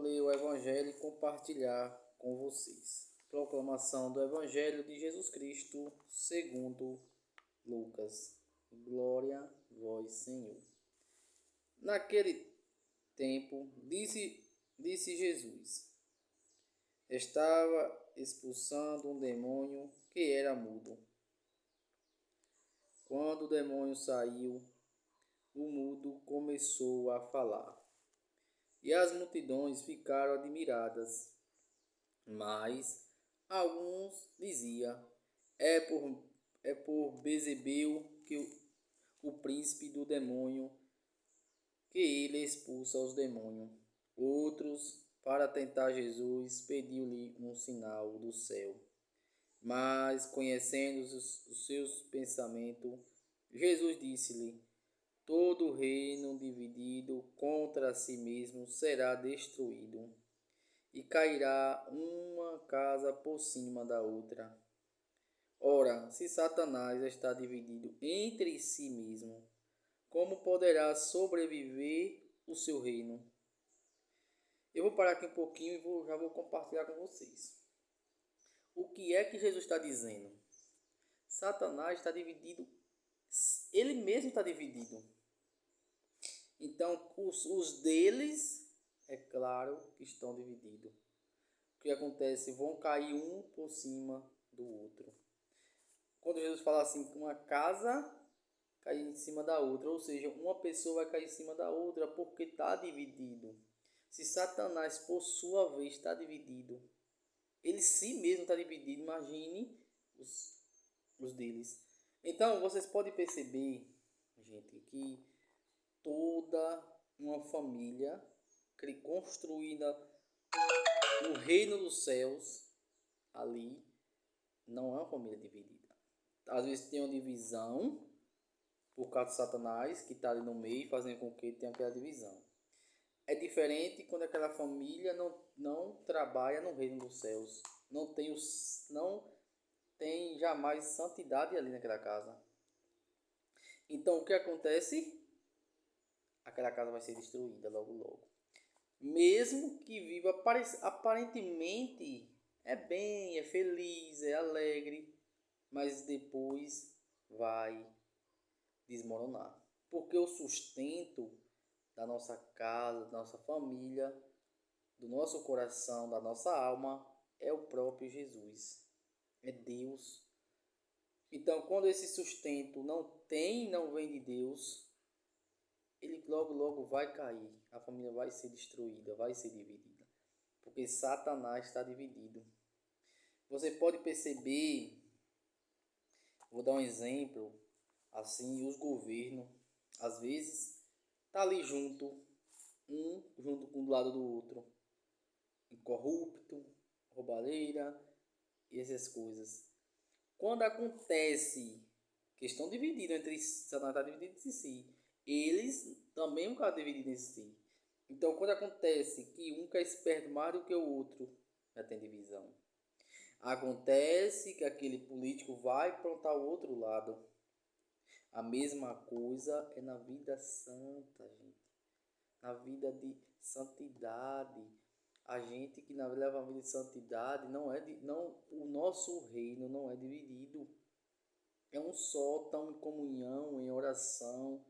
ler o Evangelho e compartilhar com vocês. Proclamação do Evangelho de Jesus Cristo segundo Lucas. Glória a vós, Senhor. Naquele tempo, disse Jesus, estava expulsando um demônio que era mudo. Quando o demônio saiu, o mudo começou a falar. E as multidões ficaram admiradas. Mas alguns diziam, é por Bezebel, que o príncipe do demônio, que ele expulsa os demônios. Outros, para tentar Jesus, pediu-lhe um sinal do céu. Mas, conhecendo os seus pensamentos, Jesus disse-lhe, todo reino dividido contra si mesmo será destruído, e cairá uma casa por cima da outra. Ora, se Satanás está dividido entre si mesmo, como poderá sobreviver o seu reino? Eu vou parar aqui um pouquinho e já vou compartilhar com vocês. O que é que Jesus está dizendo? Satanás está dividido, ele mesmo está dividido. Então, os deles, é claro que estão divididos. O que acontece? Vão cair um por cima do outro. Quando Jesus fala assim, uma casa cair em cima da outra, ou seja, uma pessoa vai cair em cima da outra porque está dividido. Se Satanás, por sua vez, está dividido, ele si mesmo está dividido, imagine os deles. Então, vocês podem perceber, gente, que toda uma família construída no reino dos céus, ali, não é uma família dividida. Às vezes tem uma divisão por causa de Satanás, que está ali no meio, fazendo com que tenha aquela divisão. É diferente quando aquela família não trabalha no reino dos céus. Não tem jamais santidade ali naquela casa. Então o que acontece? Aquela casa vai ser destruída logo logo. Mesmo que viva aparentemente é bem, é feliz, é alegre, mas depois vai desmoronar. Porque o sustento da nossa casa, da nossa família, do nosso coração, da nossa alma, é o próprio Jesus. É Deus. Então, quando esse sustento não vem de Deus, ele logo logo vai cair. A família vai ser destruída, vai ser dividida. Porque Satanás está dividido. Você pode perceber, vou dar um exemplo, assim, os governos, às vezes, tá ali junto, um junto com o lado do outro, corrupto, roubalheira e essas coisas. Quando acontece que estão divididos entre Satanás está dividido entre si, eles também vão ficar divididos entre si. Então, quando acontece que um quer esperto mais do que o outro, já tem divisão. Acontece que aquele político vai plantar o outro lado. A mesma coisa é na vida santa, gente. Na vida de santidade. A gente que leva a vida de santidade o nosso reino não é dividido. É um só, estão em comunhão, em oração.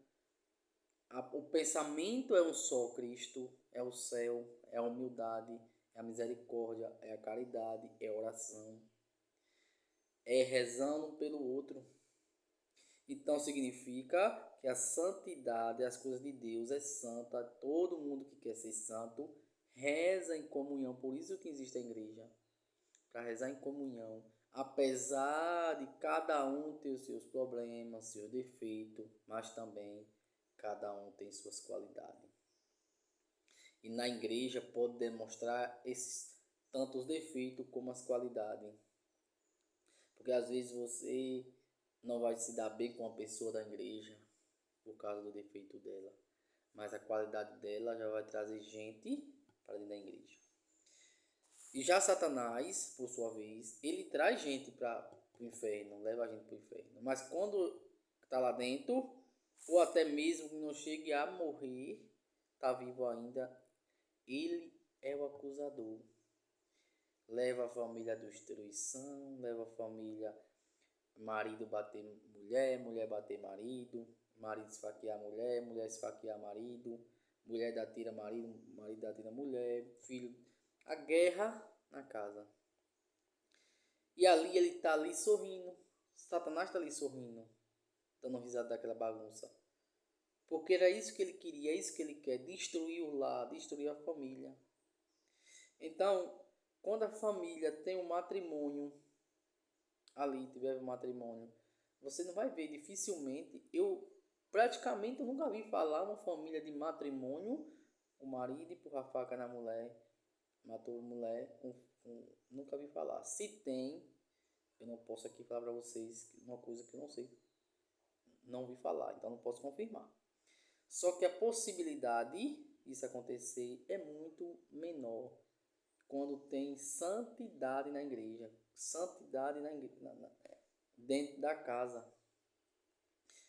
O pensamento é um só, Cristo é o céu, é a humildade, é a misericórdia, é a caridade, é a oração. É rezando pelo outro. Então significa que a santidade, as coisas de Deus é santa. Todo mundo que quer ser santo reza em comunhão. Por isso que existe a igreja, para rezar em comunhão. Apesar de cada um ter os seus problemas, seus defeitos, mas também cada um tem suas qualidades. E na igreja pode demonstrar esses tanto os defeitos como as qualidades. Porque às vezes você não vai se dar bem com uma pessoa da igreja por causa do defeito dela, mas a qualidade dela já vai trazer gente para dentro da igreja. E já Satanás, por sua vez, ele traz gente para o inferno, leva a gente para o inferno. Mas quando está lá dentro, ou até mesmo que não chegue a morrer, está vivo ainda, ele é o acusador. Leva a família à destruição, leva a família, marido bater mulher, mulher bater marido, marido esfaquear mulher, mulher esfaquear marido, mulher dá tira marido, marido dá tira mulher, filho. A guerra na casa. E ali ele está ali sorrindo. Satanás está ali sorrindo, dando risada daquela bagunça. Porque era isso que ele queria, é isso que ele quer, destruir o lar, destruir a família. Então, quando a família tem um matrimônio, ali tiver um matrimônio, você não vai ver dificilmente, praticamente eu nunca vi falar uma família de matrimônio, o marido empurra a faca na mulher, matou a mulher, nunca vi falar. Se tem, eu não posso aqui falar para vocês uma coisa que eu não sei, não vi falar, então não posso confirmar. Só que a possibilidade disso acontecer é muito menor quando tem santidade na igreja, santidade dentro da casa.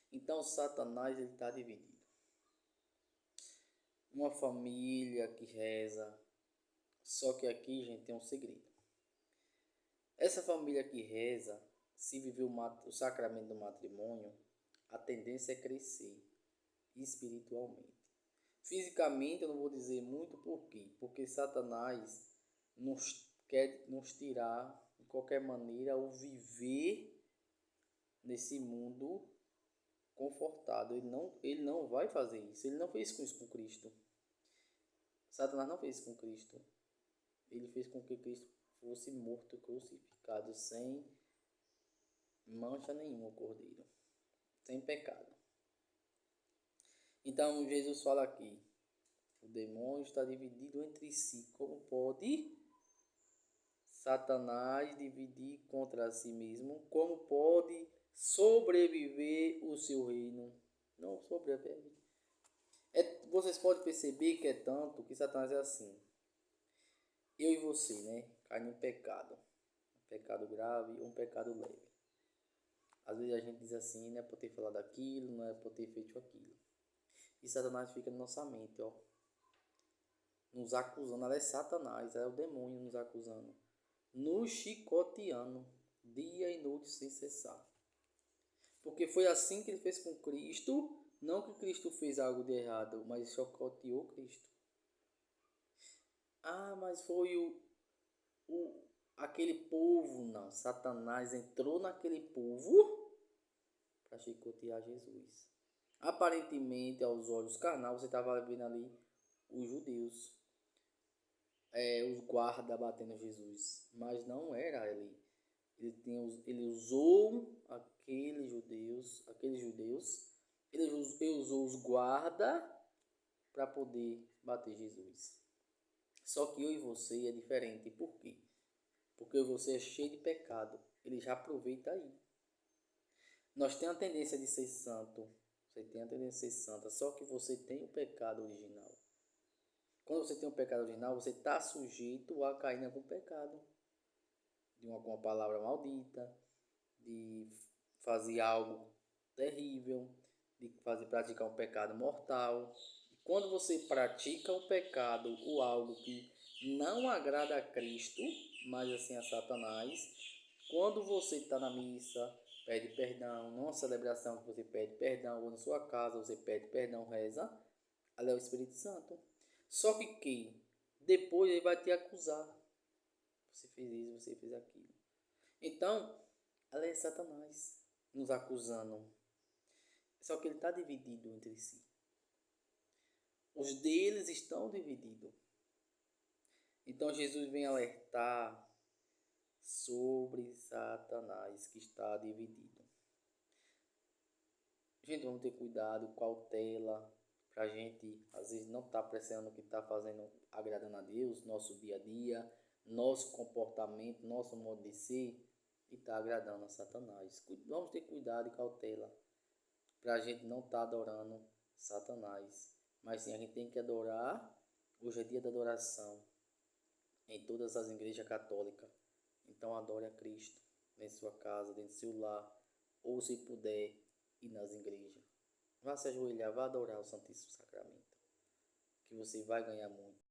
Então Satanás ele está dividido. Uma família que reza, só que aqui, gente, tem um segredo. Essa família que reza, se viver o sacramento do matrimônio, a tendência é crescer espiritualmente. Fisicamente eu não vou dizer muito por quê, porque Satanás quer nos tirar de qualquer maneira o viver nesse mundo confortado. Ele não vai fazer isso. Ele não fez isso com Cristo. Satanás não fez isso com Cristo. Ele fez com que Cristo fosse morto, crucificado, sem mancha nenhuma, o cordeiro, sem pecado. Então Jesus fala aqui, o demônio está dividido entre si. Como pode Satanás dividir contra si mesmo? Como pode sobreviver o seu reino? Não sobrevive. Vocês podem perceber que é tanto que Satanás é assim. Eu e você, né? Cai num pecado. Um pecado grave ou um pecado leve. Às vezes a gente diz assim, não é por ter falado aquilo, não é por ter feito aquilo. E Satanás fica na nossa mente, ó. Nos acusando. Ela é Satanás, é o demônio nos acusando. Nos chicoteando, dia e noite sem cessar. Porque foi assim que ele fez com Cristo. Não que Cristo fez algo de errado, mas chicoteou Cristo. Ah, mas foi aquele povo. Não, Satanás entrou naquele povo para chicotear Jesus. Aparentemente, aos olhos carnais, você estava vendo ali os judeus, os guardas batendo Jesus, mas não era ele. Ele usou aqueles judeus, ele usou os guardas para poder bater Jesus. Só que eu e você é diferente. Por quê? Porque você é cheio de pecado. Ele já aproveita aí. Nós temos a tendência de ser santo. Você tem a tendência de ser santa. Só que você tem o pecado original. Quando você tem o pecado original, você está sujeito a cair em algum pecado. De alguma palavra maldita. De fazer algo terrível. De praticar um pecado mortal. Quando você pratica um pecado ou algo que não agrada a Cristo, mas assim a Satanás, quando você está na missa, pede perdão, numa celebração que você pede perdão, ou na sua casa você pede perdão, reza, ali é o Espírito Santo. Só que depois ele vai te acusar. Você fez isso, você fez aquilo. Então, ali é Satanás nos acusando. Só que ele está dividido entre si. Os deles estão divididos. Então Jesus vem alertar sobre Satanás que está dividido. Gente, vamos ter cuidado, cautela, para a gente às vezes não estar apreciando o que está fazendo, agradando a Deus, nosso dia a dia, nosso comportamento, nosso modo de ser, e está agradando a Satanás. Vamos ter cuidado e cautela, para a gente não estar adorando Satanás. Mas sim, a gente tem que adorar. Hoje é dia da adoração em todas as igrejas católicas. Então adore a Cristo dentro de sua casa, dentro do seu lar, ou se puder ir nas igrejas. Vá se ajoelhar, vá adorar o Santíssimo Sacramento, que você vai ganhar muito.